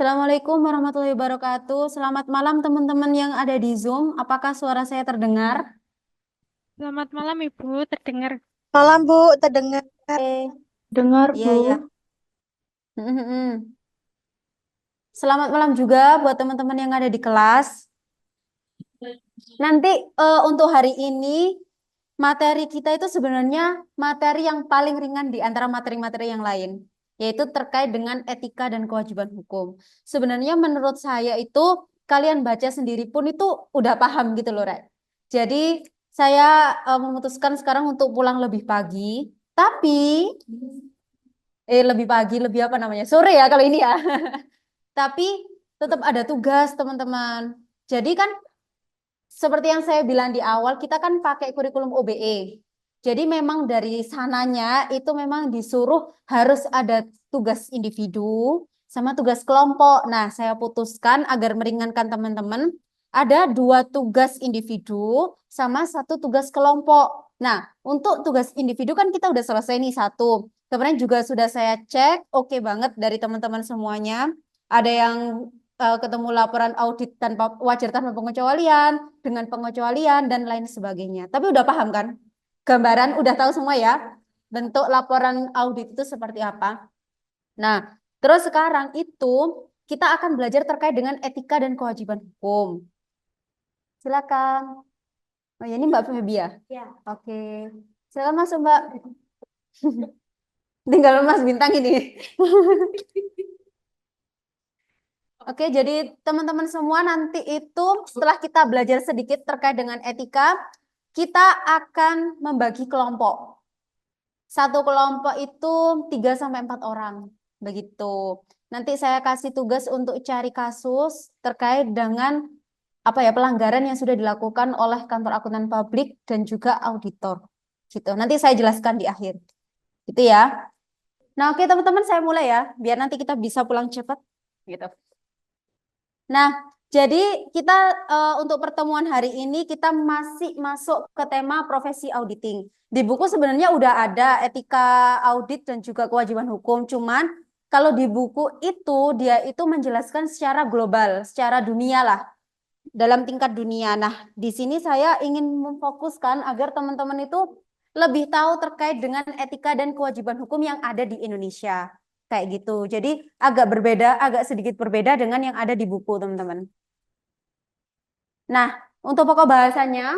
Assalamualaikum warahmatullahi wabarakatuh. Selamat malam teman-teman yang ada di Zoom. Apakah suara saya terdengar? Selamat malam Ibu, terdengar. Malam Bu, terdengar. Eh, Dengar, iya Bu. ya. Selamat malam juga buat teman-teman yang ada di kelas. Nanti untuk hari ini materi kita itu sebenarnya materi yang paling ringan di antara materi-materi yang lain, yaitu terkait dengan etika dan kewajiban hukum. Sebenarnya menurut saya itu kalian baca sendiri pun itu udah paham gitu loh, Rek. Jadi saya memutuskan sekarang untuk pulang lebih pagi, tapi lebih pagi, lebih apa namanya? Sore ya kalau ini ya. Tapi tetap ada tugas, teman-teman. Jadi kan seperti yang saya bilang di awal, kita kan pakai kurikulum OBE. Jadi memang dari sananya itu memang disuruh harus ada tugas individu sama tugas kelompok. Nah, saya putuskan agar meringankan teman-teman, ada 2 tugas individu sama 1 tugas kelompok. Nah, untuk tugas individu kan kita udah selesai nih 1. Kemarin juga sudah saya cek, oke banget dari teman-teman semuanya. Ada yang ketemu laporan audit tanpa wajar tanpa pengecualian, dengan pengecualian dan lain sebagainya. Tapi udah paham kan? Gambaran udah tahu semua ya? Bentuk laporan audit itu seperti apa? Nah, terus sekarang itu kita akan belajar terkait dengan etika dan kewajiban hukum. Silakan. Oh ya, ini Mbak Febi ya? Ya. Oke. Silakan masuk Mbak. Tinggal Mas Bintang ini. Oke, jadi teman-teman semua nanti itu setelah kita belajar sedikit terkait dengan etika, kita akan membagi kelompok. 1 kelompok itu 3 sampai 4 orang. Begitu. Nanti saya kasih tugas untuk cari kasus terkait dengan pelanggaran yang sudah dilakukan oleh kantor akuntan publik dan juga auditor. Gitu. Nanti saya jelaskan di akhir. Gitu ya. Nah, oke teman-teman, saya mulai ya, biar nanti kita bisa pulang cepat. Gitu. Nah, jadi kita untuk pertemuan hari ini kita masih masuk ke tema profesi auditing. Di buku sebenarnya udah ada etika audit dan juga kewajiban hukum. Cuman kalau di buku itu dia itu menjelaskan secara global, secara dunia lah, dalam tingkat dunia. Nah, di sini saya ingin memfokuskan agar teman-teman itu lebih tahu terkait dengan etika dan kewajiban hukum yang ada di Indonesia. Kayak gitu. Jadi agak berbeda, agak sedikit berbeda dengan yang ada di buku, teman-teman. Nah, untuk pokok bahasanya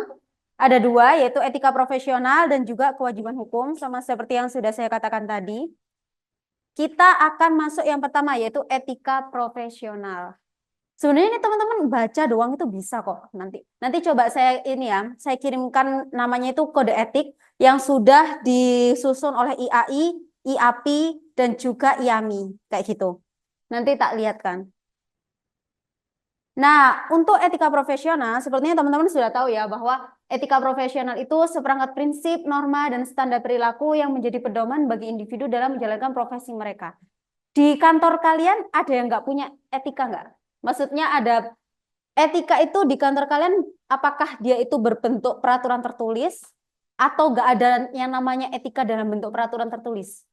ada 2, yaitu etika profesional dan juga kewajiban hukum, sama seperti yang sudah saya katakan tadi. Kita akan masuk yang pertama, yaitu etika profesional. Sebenarnya ini teman-teman baca doang itu bisa kok nanti. Nanti coba saya ini ya, saya kirimkan namanya itu kode etik yang sudah disusun oleh IAI, IAPI, dan juga IAMI. Kayak gitu. Nanti tak lihat kan. Nah, untuk etika profesional, sepertinya teman-teman sudah tahu ya bahwa etika profesional itu seperangkat prinsip, norma, dan standar perilaku yang menjadi pedoman bagi individu dalam menjalankan profesi mereka. Di kantor kalian ada yang nggak punya etika nggak? Maksudnya ada etika itu di kantor kalian, apakah dia itu berbentuk peraturan tertulis atau nggak ada yang namanya etika dalam bentuk peraturan tertulis?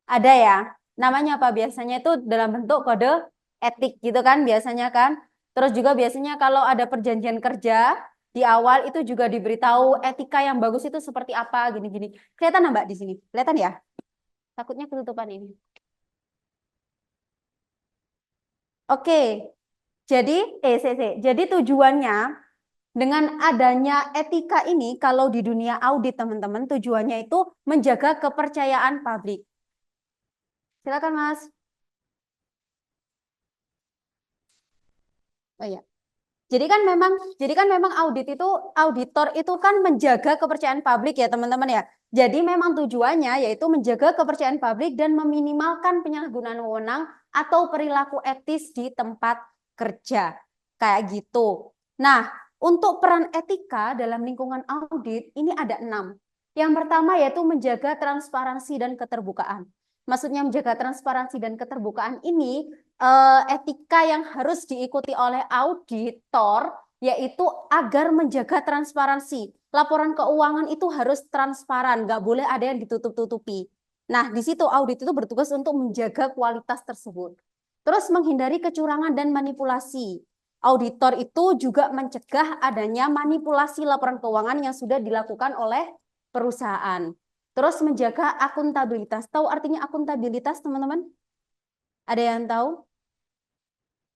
Ada ya? Namanya apa? Biasanya itu dalam bentuk kode etik gitu kan biasanya kan. Terus juga biasanya kalau ada perjanjian kerja di awal itu juga diberitahu etika yang bagus itu seperti apa gini-gini. Kelihatan nggak Mbak di sini? Kelihatan ya? Takutnya ketutupan ini. Oke. Jadi jadi tujuannya dengan adanya etika ini kalau di dunia audit teman-teman tujuannya itu menjaga kepercayaan publik. Silakan Mas. Oh ya. Jadi kan memang audit itu auditor itu kan menjaga kepercayaan publik ya teman-teman ya. Jadi memang tujuannya yaitu menjaga kepercayaan publik dan meminimalkan penyalahgunaan wewenang atau perilaku etis di tempat kerja. Kayak gitu. Nah, untuk peran etika dalam lingkungan audit ini ada 6. Yang pertama yaitu menjaga transparansi dan keterbukaan. Maksudnya menjaga transparansi dan keterbukaan ini etika yang harus diikuti oleh auditor yaitu agar menjaga transparansi. Laporan keuangan itu harus transparan, nggak boleh ada yang ditutup-tutupi. Nah, di situ audit itu bertugas untuk menjaga kualitas tersebut. Terus menghindari kecurangan dan manipulasi. Auditor itu juga mencegah adanya manipulasi laporan keuangan yang sudah dilakukan oleh perusahaan. Terus menjaga akuntabilitas. Tahu artinya akuntabilitas, teman-teman? Ada yang tahu?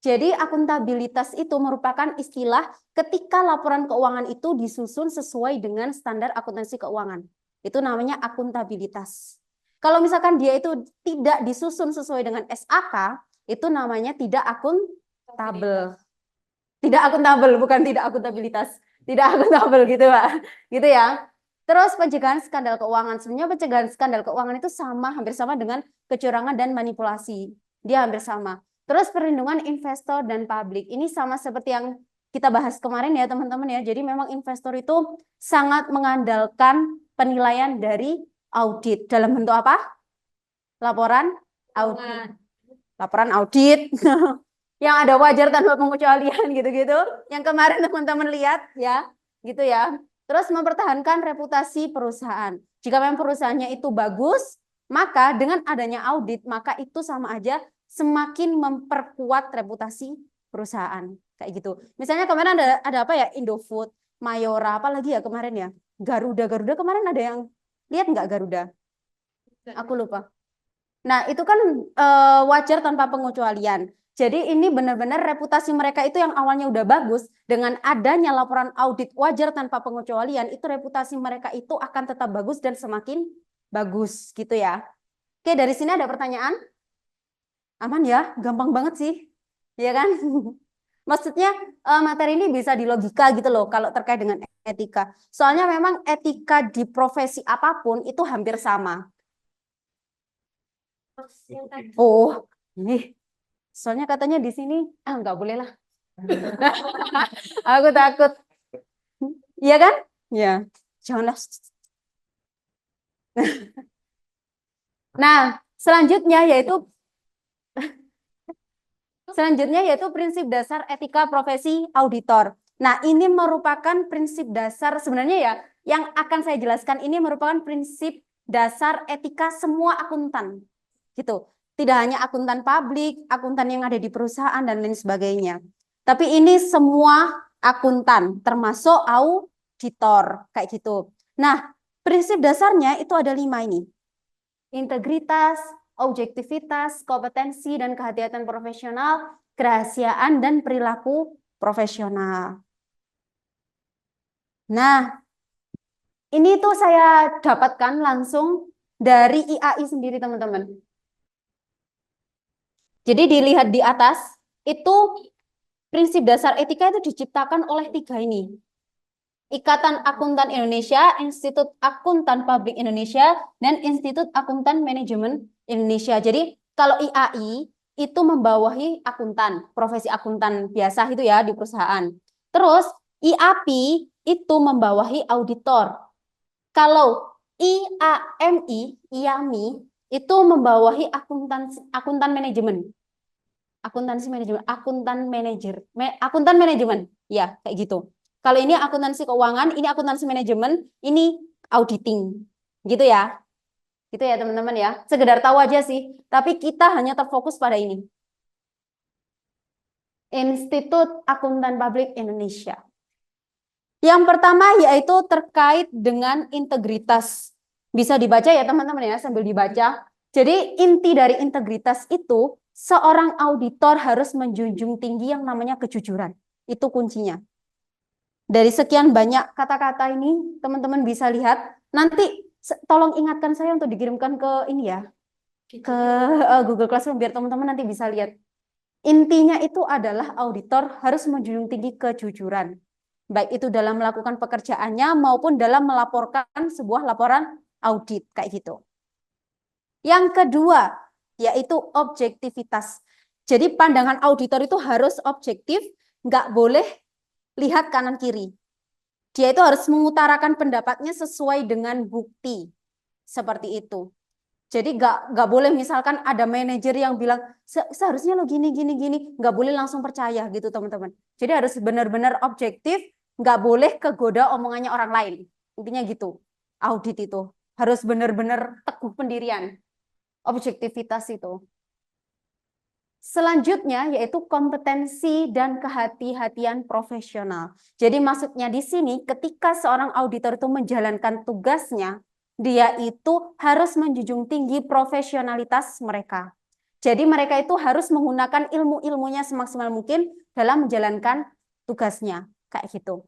Jadi akuntabilitas itu merupakan istilah ketika laporan keuangan itu disusun sesuai dengan standar akuntansi keuangan. Itu namanya akuntabilitas. Kalau misalkan dia itu tidak disusun sesuai dengan SAK, itu namanya tidak akuntabel. Tidak akuntabel, bukan tidak akuntabilitas. Tidak akuntabel gitu, Pak. Gitu ya. Terus pencegahan skandal keuangan. Sebenarnya pencegahan skandal keuangan itu hampir sama dengan kecurangan dan manipulasi. Dia hampir sama. Terus perlindungan investor dan publik. Ini sama seperti yang kita bahas kemarin ya teman-teman ya. Jadi memang investor itu sangat mengandalkan penilaian dari audit. Dalam bentuk apa? Laporan audit. Laporan audit. Yang ada wajar tanpa pengecualian gitu-gitu. Yang kemarin teman-teman lihat ya. Gitu ya. Terus mempertahankan reputasi perusahaan. Jika memang perusahaannya itu bagus, maka dengan adanya audit, maka itu sama aja semakin memperkuat reputasi perusahaan. Kayak gitu. Misalnya kemarin ada apa ya? Indofood, Mayora, apa lagi ya kemarin ya? Garuda. Garuda kemarin ada yang lihat nggak Garuda? Aku lupa. Nah, itu kan wajar tanpa pengecualian. Jadi ini benar-benar reputasi mereka itu yang awalnya udah bagus, dengan adanya laporan audit wajar tanpa pengecualian, itu reputasi mereka itu akan tetap bagus dan semakin bagus gitu ya. Oke, dari sini ada pertanyaan? Aman ya? Gampang banget sih. Ya kan? Maksudnya materi ini bisa dilogika gitu loh kalau terkait dengan etika. Soalnya memang etika di profesi apapun itu hampir sama. Oh, ini soalnya katanya di sini nggak boleh lah. Aku takut. Iya kan? Ya, janganlah. Nah, selanjutnya yaitu prinsip dasar etika profesi auditor. Nah, ini merupakan prinsip dasar sebenarnya ya, yang akan saya jelaskan ini merupakan prinsip dasar etika semua akuntan. Gitu. Tidak hanya akuntan publik, akuntan yang ada di perusahaan dan lain sebagainya. Tapi ini semua akuntan, termasuk auditor, kayak gitu. Nah, prinsip dasarnya itu ada 5 ini. Integritas, objektivitas, kompetensi dan kehati-hatian profesional, kerahasiaan dan perilaku profesional. Nah, ini tuh saya dapatkan langsung dari IAI sendiri, teman-teman. Jadi dilihat di atas, itu prinsip dasar etika itu diciptakan oleh 3 ini. Ikatan Akuntan Indonesia, Institut Akuntan Publik Indonesia, dan Institut Akuntan Manajemen Indonesia. Jadi kalau IAI itu membawahi akuntan, profesi akuntan biasa itu ya di perusahaan. Terus IAPI itu membawahi auditor. Kalau IAMI itu membawahi akuntan manajemen. Akuntansi manajemen, akuntan manajemen. Ya, kayak gitu. Kalau ini akuntansi keuangan, ini akuntansi manajemen, ini auditing. Gitu ya. Gitu ya, teman-teman ya. Sekedar tahu aja sih, tapi kita hanya terfokus pada ini. Institut Akuntan Publik Indonesia. Yang pertama yaitu terkait dengan integritas. Bisa dibaca ya teman-teman ya, sambil dibaca. Jadi inti dari integritas itu seorang auditor harus menjunjung tinggi yang namanya kejujuran. Itu kuncinya. Dari sekian banyak kata-kata ini, teman-teman bisa lihat. Nanti tolong ingatkan saya untuk dikirimkan ke ini ya, ke Google Classroom biar teman-teman nanti bisa lihat. Intinya itu adalah auditor harus menjunjung tinggi kejujuran. Baik itu dalam melakukan pekerjaannya maupun dalam melaporkan sebuah laporan audit, kayak gitu. Yang kedua, yaitu objektivitas. Jadi pandangan auditor itu harus objektif, nggak boleh lihat kanan kiri. Dia itu harus mengutarakan pendapatnya sesuai dengan bukti. Seperti itu. Jadi nggak boleh misalkan ada manajer yang bilang seharusnya lo gini, nggak boleh langsung percaya gitu teman-teman. Jadi harus benar-benar objektif, nggak boleh kegoda omongannya orang lain. Intinya gitu. Audit itu harus benar-benar teguh pendirian. Objektivitas itu. Selanjutnya yaitu kompetensi dan kehati-hatian profesional. Jadi maksudnya di sini ketika seorang auditor itu menjalankan tugasnya, dia itu harus menjunjung tinggi profesionalitas mereka. Jadi mereka itu harus menggunakan ilmu-ilmunya semaksimal mungkin dalam menjalankan tugasnya. Kayak gitu.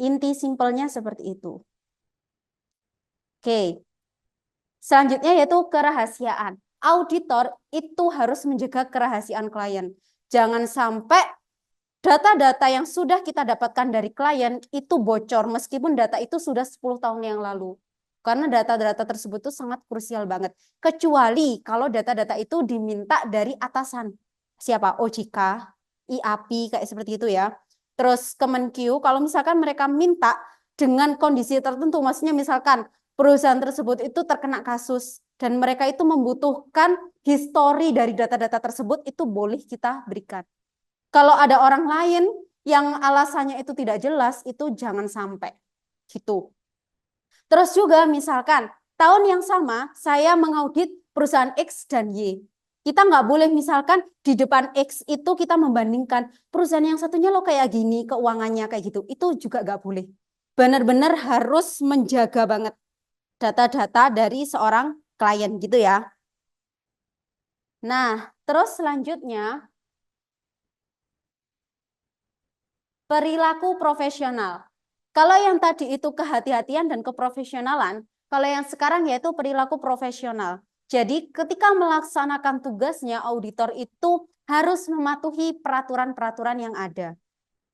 Inti simpelnya seperti itu. Oke. Selanjutnya yaitu kerahasiaan. Auditor itu harus menjaga kerahasiaan klien. Jangan sampai data-data yang sudah kita dapatkan dari klien itu bocor meskipun data itu sudah 10 tahun yang lalu. Karena data-data tersebut itu sangat krusial banget. Kecuali kalau data-data itu diminta dari atasan. Siapa? OJK, IAPI, kayak seperti itu ya. Terus Kemenkyu, kalau misalkan mereka minta dengan kondisi tertentu, maksudnya misalkan perusahaan tersebut itu terkena kasus dan mereka itu membutuhkan histori dari data-data tersebut, itu boleh kita berikan. Kalau ada orang lain yang alasannya itu tidak jelas, itu jangan sampai gitu. Terus juga misalkan tahun yang sama saya mengaudit perusahaan X dan Y. Kita nggak boleh misalkan di depan X itu kita membandingkan perusahaan yang satunya lo kayak gini, keuangannya kayak gitu. Itu juga nggak boleh. Benar-benar harus menjaga banget data-data dari seorang klien gitu ya. Nah, terus selanjutnya perilaku profesional. Kalau yang tadi itu kehati-hatian dan keprofesionalan, kalau yang sekarang yaitu perilaku profesional. Jadi ketika melaksanakan tugasnya, auditor itu harus mematuhi peraturan-peraturan yang ada.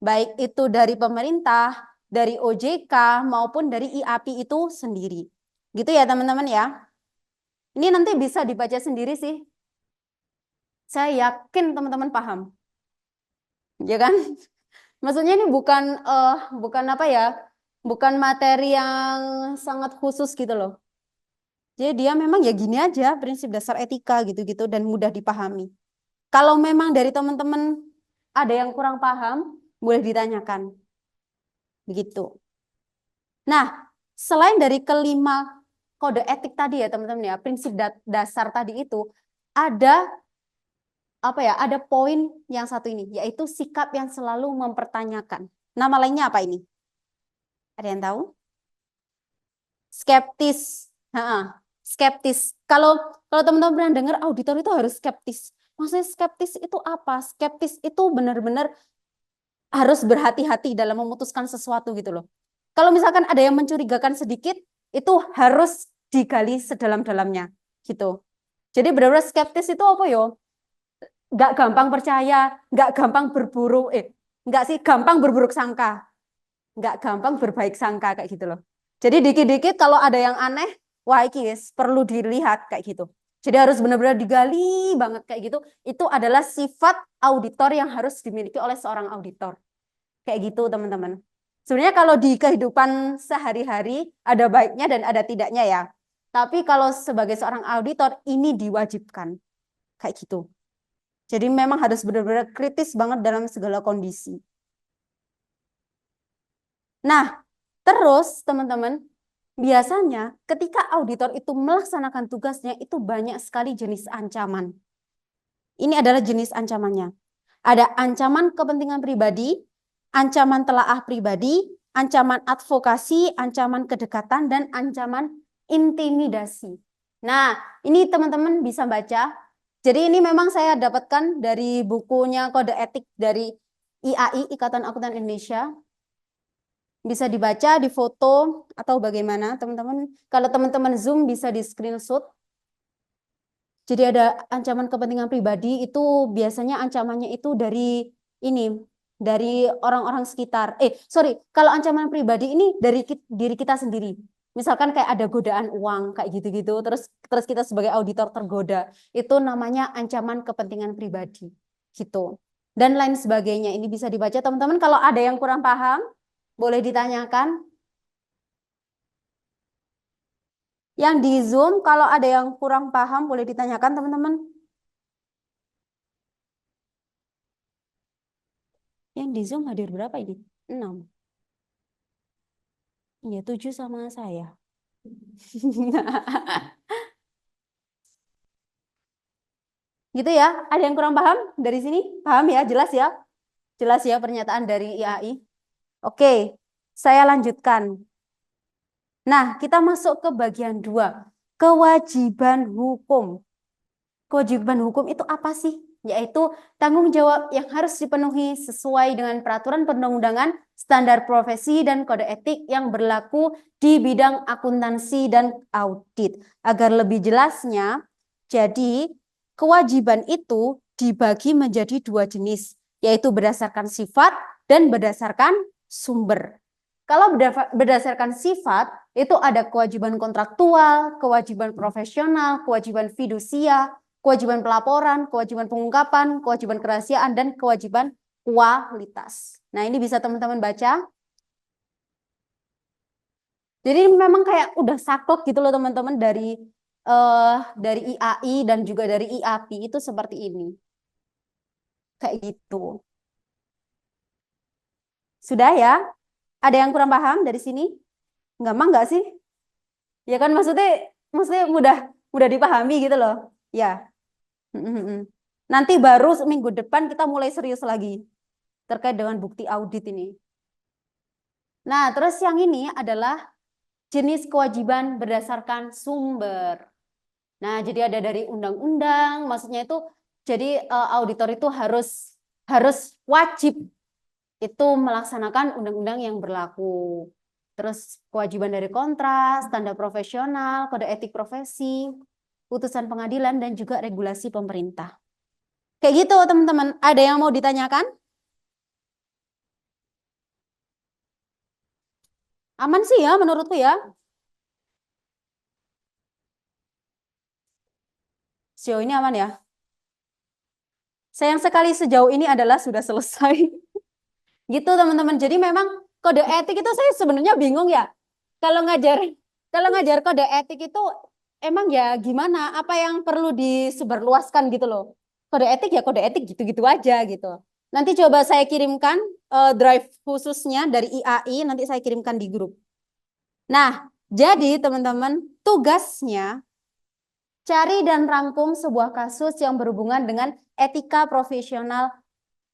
Baik itu dari pemerintah, dari OJK, maupun dari IAPI itu sendiri. Gitu ya teman-teman ya. Ini nanti bisa dibaca sendiri sih. Saya yakin teman-teman paham. Ya kan? Maksudnya ini bukan apa ya? Bukan materi yang sangat khusus gitu loh. Jadi dia memang ya gini aja, prinsip dasar etika gitu-gitu dan mudah dipahami. Kalau memang dari teman-teman ada yang kurang paham, boleh ditanyakan. Begitu. Nah, selain dari kelima kode etik tadi ya teman-teman ya, prinsip dasar tadi itu ada apa ya? Ada poin yang satu ini, yaitu sikap yang selalu mempertanyakan. Nama lainnya apa ini? Ada yang tahu? Skeptis. Skeptis. Kalau teman-teman pernah dengar auditor itu harus skeptis. Maksudnya skeptis itu apa? Skeptis itu benar-benar harus berhati-hati dalam memutuskan sesuatu gitu loh. Kalau misalkan ada yang mencurigakan sedikit, itu harus digali sedalam-dalamnya gitu. Jadi benar-benar skeptis itu apa yo? Nggak gampang percaya, nggak gampang nggak sih gampang berburuk sangka, nggak gampang berbaik sangka kayak gitu loh. Jadi dikit-dikit kalau ada yang aneh, wah iki perlu dilihat kayak gitu. Jadi harus benar-benar digali banget kayak gitu. Itu adalah sifat auditor yang harus dimiliki oleh seorang auditor. Kayak gitu teman-teman. Sebenarnya kalau di kehidupan sehari-hari ada baiknya dan ada tidaknya ya. Tapi kalau sebagai seorang auditor ini diwajibkan. Kayak gitu. Jadi memang harus benar-benar kritis banget dalam segala kondisi. Nah, terus teman-teman, biasanya ketika auditor itu melaksanakan tugasnya itu banyak sekali jenis ancaman. Ini adalah jenis ancamannya. Ada ancaman kepentingan pribadi, ancaman telaah pribadi, ancaman advokasi, ancaman kedekatan, dan ancaman intimidasi. Nah, ini teman-teman bisa baca. Jadi ini memang saya dapatkan dari bukunya Kode Etik dari IAI, Ikatan Akuntan Indonesia. Bisa dibaca, difoto, atau bagaimana teman-teman. Kalau teman-teman Zoom bisa di screenshot. Jadi ada ancaman kepentingan pribadi itu biasanya ancamannya itu dari orang-orang sekitar. Kalau ancaman pribadi ini dari diri kita sendiri. Misalkan kayak ada godaan uang kayak gitu-gitu, terus kita sebagai auditor tergoda, itu namanya ancaman kepentingan pribadi, gitu. Dan lain sebagainya. Ini bisa dibaca teman-teman. Kalau ada yang kurang paham, boleh ditanyakan. Yang di Zoom, kalau ada yang kurang paham, boleh ditanyakan, teman-teman. Yang di Zoom hadir berapa ini? 6. Iya, 7 sama saya. Gitu ya. Ada yang kurang paham dari sini? Paham ya? Jelas ya? Jelas ya pernyataan dari IAI? Oke, saya lanjutkan. Nah, kita masuk ke bagian 2. Kewajiban hukum. Kewajiban hukum itu apa sih? Yaitu tanggung jawab yang harus dipenuhi sesuai dengan peraturan perundang-undangan, standar profesi, dan kode etik yang berlaku di bidang akuntansi dan audit. Agar lebih jelasnya, jadi kewajiban itu dibagi menjadi 2 jenis, yaitu berdasarkan sifat dan berdasarkan sumber. Kalau berdasarkan sifat, itu ada kewajiban kontraktual, kewajiban profesional, kewajiban fidusia, kewajiban pelaporan, kewajiban pengungkapan, kewajiban kerahasiaan, dan kewajiban kualitas. Nah, ini bisa teman-teman baca. Jadi memang kayak udah saklek gitu loh teman-teman dari IAI dan juga dari IAPI itu seperti ini. Kayak gitu. Sudah ya? Ada yang kurang paham dari sini? Gampang nggak sih? Ya kan maksudnya mudah dipahami gitu loh. Ya. Nanti baru minggu depan kita mulai serius lagi terkait dengan bukti audit ini. Nah, terus yang ini adalah jenis kewajiban berdasarkan sumber. Nah, jadi ada dari undang-undang, maksudnya itu jadi auditor itu harus wajib itu melaksanakan undang-undang yang berlaku. Terus kewajiban dari kontrak, standar profesional, kode etik profesi, putusan pengadilan, dan juga regulasi pemerintah. Kayak gitu teman-teman. Ada yang mau ditanyakan? Aman sih ya menurutku ya. Sejauh ini aman ya. Sayang sekali sejauh ini adalah sudah selesai. Gitu teman-teman. Jadi memang kode etik itu saya sebenarnya bingung ya. Kalau ngajar kode etik itu emang ya gimana? Apa yang perlu disebarluaskan gitu loh. Kode etik ya kode etik gitu-gitu aja gitu. Nanti coba saya kirimkan drive khususnya dari IAI, nanti saya kirimkan di grup. Nah, jadi teman-teman tugasnya cari dan rangkum sebuah kasus yang berhubungan dengan etika profesional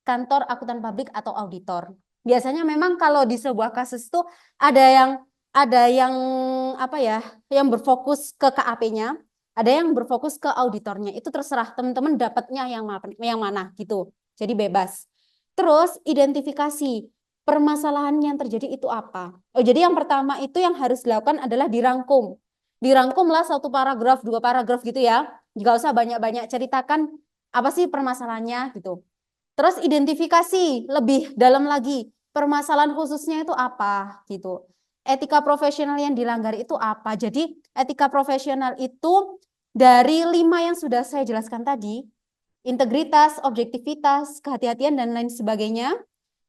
kantor akuntan publik atau auditor. Biasanya memang kalau di sebuah kasus itu ada yang apa ya, yang berfokus ke KAP-nya, ada yang berfokus ke auditornya. Itu terserah teman-teman dapatnya yang mana gitu. Jadi bebas. Terus identifikasi permasalahan yang terjadi itu apa. Oh, jadi yang pertama itu yang harus dilakukan adalah dirangkum. Dirangkumlah 1 paragraf, 2 paragraf gitu ya. Nggak usah banyak-banyak ceritakan apa sih permasalahannya gitu. Terus identifikasi lebih dalam lagi, permasalahan khususnya itu apa gitu. Etika profesional yang dilanggar itu apa. Jadi etika profesional itu dari 5 yang sudah saya jelaskan tadi, integritas, objektivitas, kehati-hatian, dan lain sebagainya,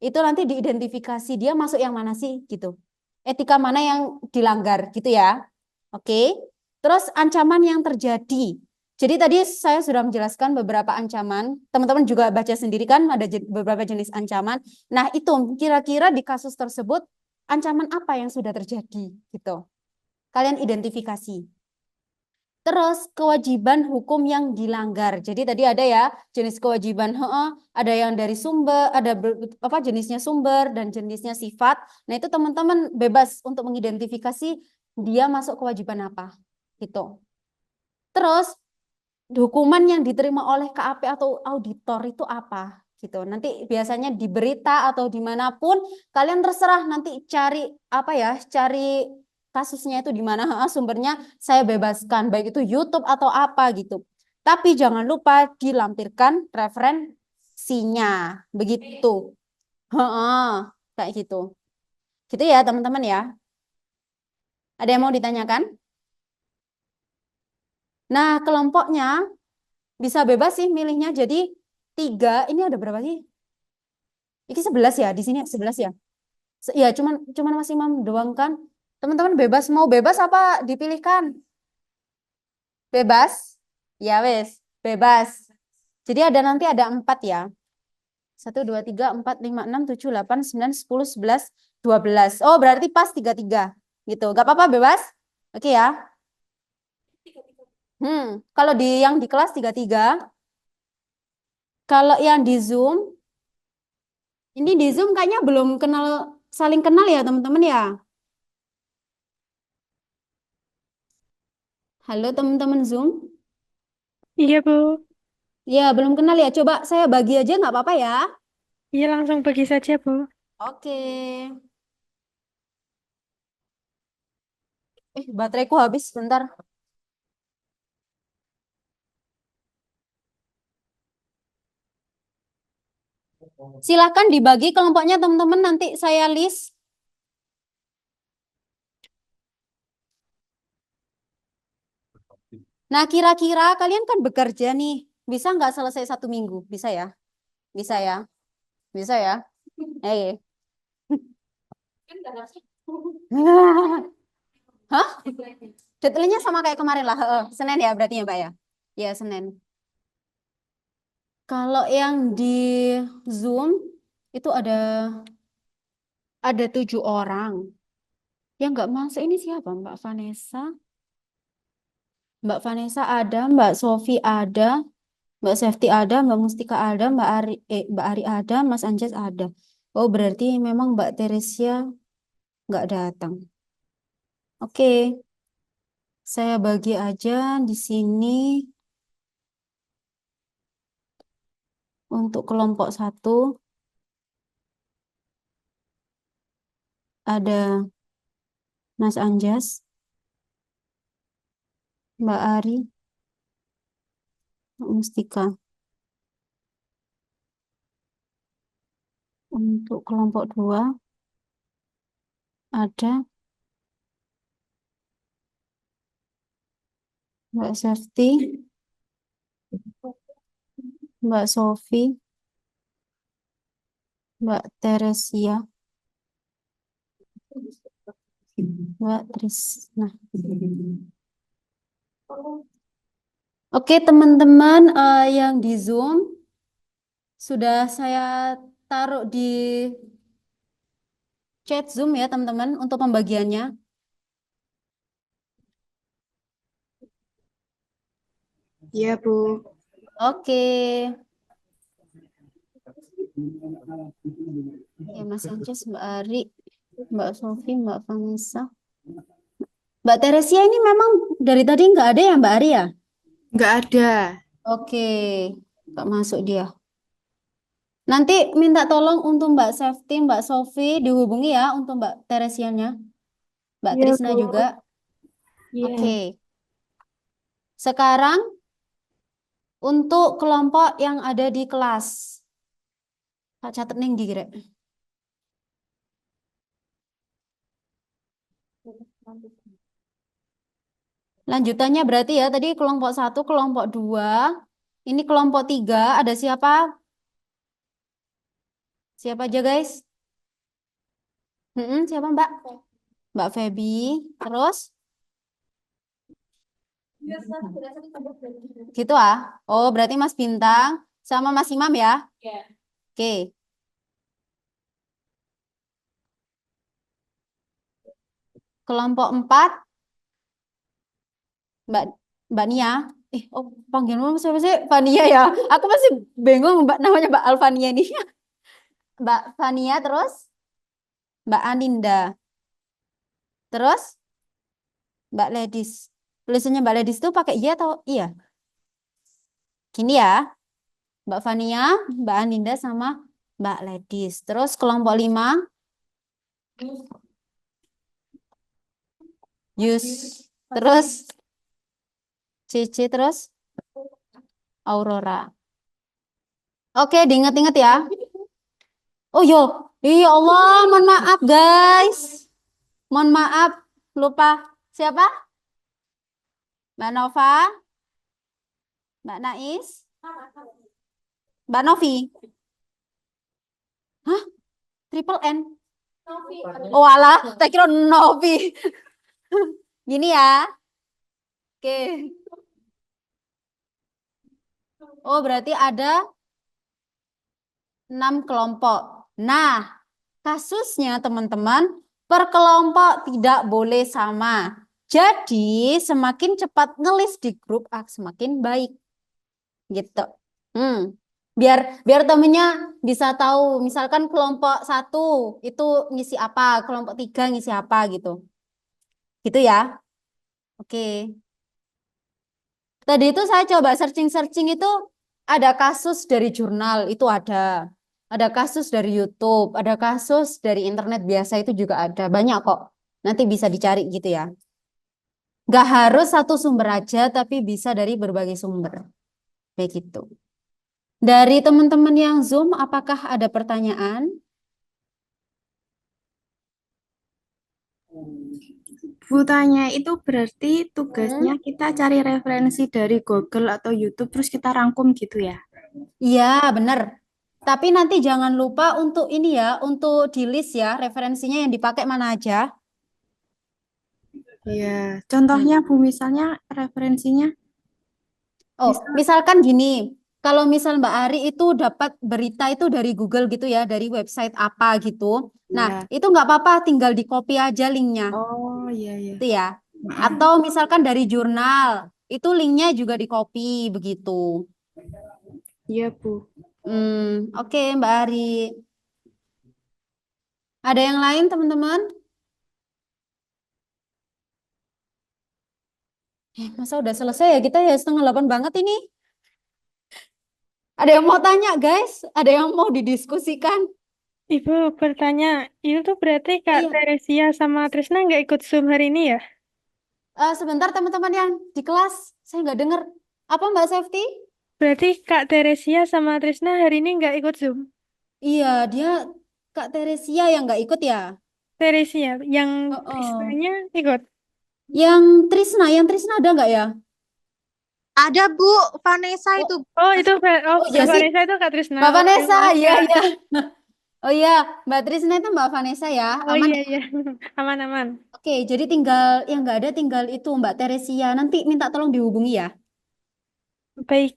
itu nanti diidentifikasi dia masuk yang mana sih gitu. Etika mana yang dilanggar gitu ya. Oke. Terus ancaman yang terjadi. Jadi tadi saya sudah menjelaskan beberapa ancaman. Teman-teman juga baca sendiri kan ada beberapa jenis ancaman. Nah, itu kira-kira di kasus tersebut ancaman apa yang sudah terjadi gitu. Kalian identifikasi. Terus kewajiban hukum yang dilanggar. Jadi tadi ada ya jenis kewajiban, ada yang dari sumber, ada jenisnya sumber dan jenisnya sifat. Nah, itu teman-teman bebas untuk mengidentifikasi dia masuk kewajiban apa gitu. Terus hukuman yang diterima oleh KAP atau auditor itu apa gitu. Nanti biasanya di berita atau dimanapun kalian terserah nanti cari apa ya, cari kasusnya itu di mana, sumbernya saya bebaskan baik itu YouTube atau apa gitu. Tapi jangan lupa dilampirkan referensinya begitu. Kayak gitu. Gitu ya teman-teman ya. Ada yang mau ditanyakan? Nah, kelompoknya bisa bebas sih milihnya. Jadi 3, ini ada berapa sih? Ini 11 ya, di sini 11 ya. Ya, cuman Mas Imam doang kan. Teman-teman bebas, mau bebas apa dipilihkan? Bebas? Ya wes, bebas. Jadi nanti ada 4 ya. 1, 2, 3, 4, 5, 6, 7, 8, 9, 10, 11, 12. Oh, berarti pas 33. Gitu. Gak apa-apa bebas? Oke ya. Kalau yang di kelas 33, Kalau yang di Zoom, ini di Zoom kayaknya belum saling kenal ya teman-teman ya. Halo teman-teman Zoom. Iya, Bu. Ya, belum kenal ya. Coba saya bagi aja nggak apa-apa ya. Iya, langsung pergi saja, Bu. Oke. Bateraiku habis sebentar. Silahkan dibagi kelompoknya teman-teman, nanti saya list. Nah, kira-kira kalian kan bekerja nih. Bisa nggak selesai 1 minggu? Bisa ya? Bisa ya? Bisa ya? Eh. Hah? Deadline-nya sama kayak kemarin lah. Senin ya berarti ya, Mbak ya? Ya, Senin. Kalau yang di Zoom itu ada 7 orang. Yang nggak masuk ini siapa? Mbak Vanessa? Mbak Vanessa ada, Mbak Sofi ada, Mbak Safety ada, Mbak Mustika ada, Mbak Ari ada, Mas Anjas ada. Oh, berarti memang Mbak Teresia nggak datang. Oke, saya bagi aja di sini untuk kelompok 1 ada Mas Anjas, Mbak Ari, Mbak Mustika. Untuk kelompok 2 ada Mbak Safety, Mbak Sofi, Mbak Teresia, Mbak Trisna. Oke, teman-teman yang di Zoom sudah saya taruh di chat Zoom ya, teman-teman, untuk pembagiannya. Iya, Bu. Oke. Ya, Mas Anjas, Mbak Ari, Mbak Sofi, Mbak Vanessa. Mbak Teresia ini memang dari tadi nggak ada ya, Mbak Ari ya? Nggak ada. Oke, nggak masuk dia. Nanti minta tolong untuk Mbak Safety, Mbak Sofi dihubungi ya untuk Mbak Teresianya. Mbak Iya, Trisna Bu. juga. Iya. Oke. Sekarang untuk kelompok yang ada di kelas. Tak catat nih di kira. Lanjutannya berarti ya tadi kelompok 1, kelompok 2. Ini kelompok 3. Ada siapa? Siapa aja guys? Siapa Mbak? Mbak Feby. Terus? Gitu ah. Oh, berarti Mas Bintang sama Mas Imam ya? Oke. Kelompok 4, Mbak Mbak Nia. Oh, panggilanmu siapa sih? Fania ya. Aku masih bingung Mbak namanya Mbak Alfania ini. Mbak Fania terus Mbak Aninda. Terus Mbak Ledis. Tulisannya Mbak Ledis itu pakai iya atau iya? Gini ya. Mbak Fania, Mbak Aninda sama Mbak Ledis. Terus kelompok 5 Yus. Terus Cici terus Aurora. Oke, diinget-inget ya. Oh yo, iya Allah, mohon maaf guys. Mohon maaf, lupa. Siapa? Mbak Nova, Mbak Nais, Mbak Novi. Hah? Triple N? Oh alah, tak kira Novi. Gini ya. Oke. Oh, berarti ada 6 kelompok. Nah, kasusnya teman-teman, per kelompok tidak boleh sama. Jadi, semakin cepat ngelis di grup, semakin baik. Gitu. Biar biar temennya bisa tahu, misalkan kelompok 1 itu ngisi apa, kelompok 3 ngisi apa gitu. Gitu ya. Oke. Tadi itu saya coba searching-searching itu ada kasus dari jurnal itu ada. Ada kasus dari YouTube, ada kasus dari internet biasa itu juga ada. Banyak kok. Nanti bisa dicari gitu ya. Nggak harus satu sumber aja, tapi bisa dari berbagai sumber. Kayak gitu. Dari teman-teman yang Zoom, apakah ada pertanyaan? Bu tanya itu berarti tugasnya Hmm? kita cari referensi dari Google atau YouTube terus kita rangkum gitu ya? Iya, benar. Tapi nanti jangan lupa untuk ini ya, untuk di list ya, referensinya yang dipakai mana aja. Iya. Hmm. Contohnya Bu misalnya referensinya Oh, misal misalkan gini, kalau misal Mbak Ari itu dapat berita itu dari Google gitu ya, dari website apa gitu. Nah, ya. itu nggak apa-apa, tinggal di copy aja linknya, Oh iya iya. itu ya. Heeh. Atau misalkan dari jurnal, itu linknya juga di copy begitu. Iya Bu. Oke Mbak Ari. Ada yang lain teman-teman? Masa udah selesai ya kita ya 7:30 banget ini. Ada yang mau tanya guys? Ada yang mau didiskusikan? Ibu bertanya, itu tuh berarti Kak Iya. Teresia sama Trisna nggak ikut Zoom hari ini ya? Sebentar teman-teman yang di kelas, saya nggak dengar. Apa Mbak Safety? Berarti Kak Teresia sama Trisna hari ini nggak ikut Zoom? Iya, dia Kak Teresia yang nggak ikut ya. Teresia, yang Oh. Trisnanya ikut? Yang Trisna ada nggak ya? Ada Bu, Vanessa Oh, itu. Oh itu, oh oh iya Mbak sih, Vanessa itu Kak Trisna. Mbak Oke, Vanessa, maaf iya Kak. iya. Oh iya, Mbak Trisna itu Mbak Vanessa ya, Oh aman iya ya. iya, aman-aman. Oke, jadi tinggal yang nggak ada tinggal itu Mbak Teresia. Nanti minta tolong dihubungi ya. Baik.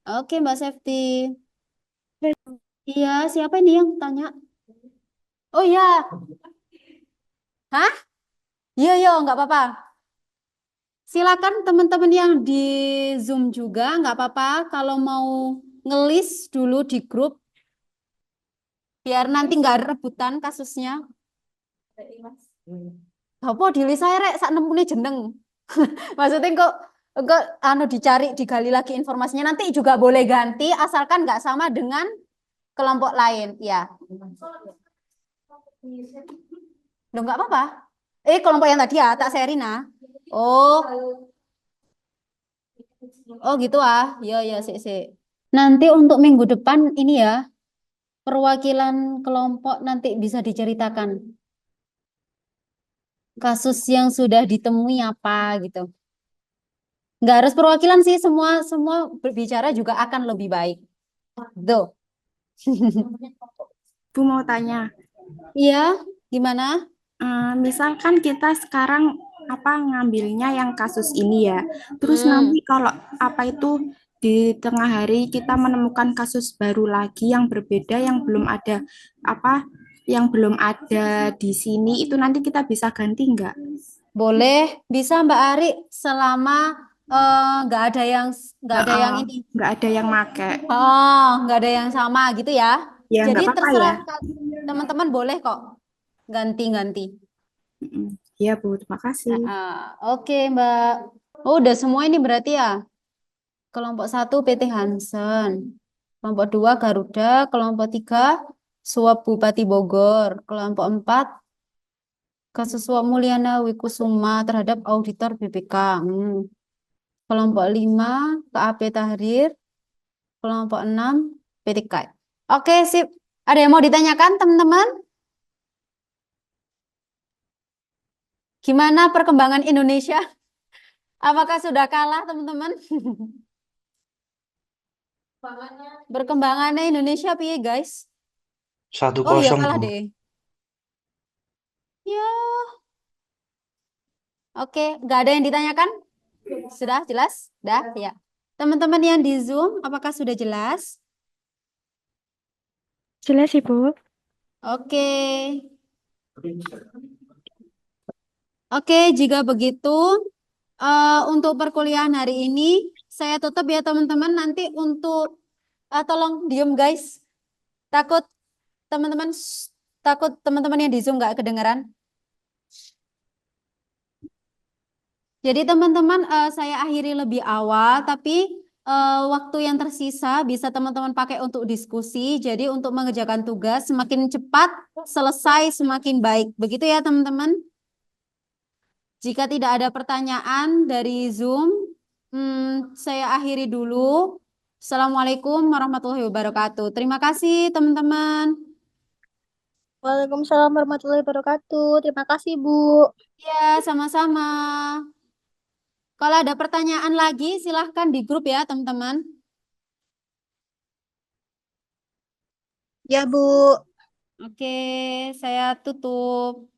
Oke Mbak Safety. Iya, siapa ini yang tanya? Oh iya, hah? Iya iya, nggak apa-apa. Silakan teman-teman yang di Zoom juga, nggak apa-apa. Kalau mau ngelis dulu di grup, biar nanti nggak ada rebutan kasusnya. Apa di list saya rek sak nemune jeneng. Maksudnya kok anu dicari digali lagi informasinya nanti juga boleh ganti asalkan nggak sama dengan kelompok lain, ya. Loh nggak apa-apa. Kelompok yang tadi ya, tak Serina. Oh, oh gitu ah. Ya ya sih sih. Nanti untuk minggu depan ini ya, perwakilan kelompok nanti bisa diceritakan kasus yang sudah ditemui apa gitu. Nggak harus perwakilan sih, semua semua berbicara juga akan lebih baik. Tuh. Bu mau tanya. Iya, gimana? Misalkan kita sekarang apa ngambilnya yang kasus ini ya. Terus nanti Hmm, kalau apa itu di tengah hari kita menemukan kasus baru lagi yang berbeda yang belum ada apa yang belum ada di sini itu nanti kita bisa ganti nggak? boleh, bisa Mbak Ari selama nggak ada yang Heeh, ini. nggak ada yang make. Oh, nggak ada yang sama gitu ya. Ya Jadi nggak apa-apa ya. terserah teman-teman boleh kok ganti-ganti. Mm-mm. Iya Bu, terima kasih. Oke Mbak. Oh, udah semua ini berarti ya. Kelompok 1 PT Hansen. Kelompok 2 Garuda. Kelompok 3 Suap Bupati Bogor. Kelompok 4 kasus suap Mulyana Wikusuma terhadap auditor BPK. Kelompok 5 KAP Tahrir. Kelompok 6 PT KAI. Oke, sip. Ada yang mau ditanyakan, teman-teman? Gimana perkembangan Indonesia? Apakah sudah kalah, teman-teman? Perkembangannya Indonesia piye, guys? Satu Oh iya, kosong kalah Bu. deh. Ya, oke. Nggak ada yang ditanyakan? Sudah jelas? Dah, ya. Teman-teman yang di Zoom, apakah sudah jelas? Jelas Ibu. Oke. Oke, jika begitu, untuk perkuliahan hari ini, saya tutup ya teman-teman. Nanti untuk Tolong diem guys. Takut teman-teman takut teman-teman yang di Zoom nggak kedengeran. Jadi teman-teman saya akhiri lebih awal, tapi waktu yang tersisa bisa teman-teman pakai untuk diskusi. Jadi untuk mengerjakan tugas semakin cepat selesai semakin baik. Begitu ya teman-teman. Jika tidak ada pertanyaan dari Zoom, saya akhiri dulu. Assalamualaikum warahmatullahi wabarakatuh. Terima kasih teman-teman. Waalaikumsalam warahmatullahi wabarakatuh. Terima kasih, Bu. Ya, sama-sama. Kalau ada pertanyaan lagi, silahkan di grup ya, teman-teman. Ya, Bu. Oke, saya tutup.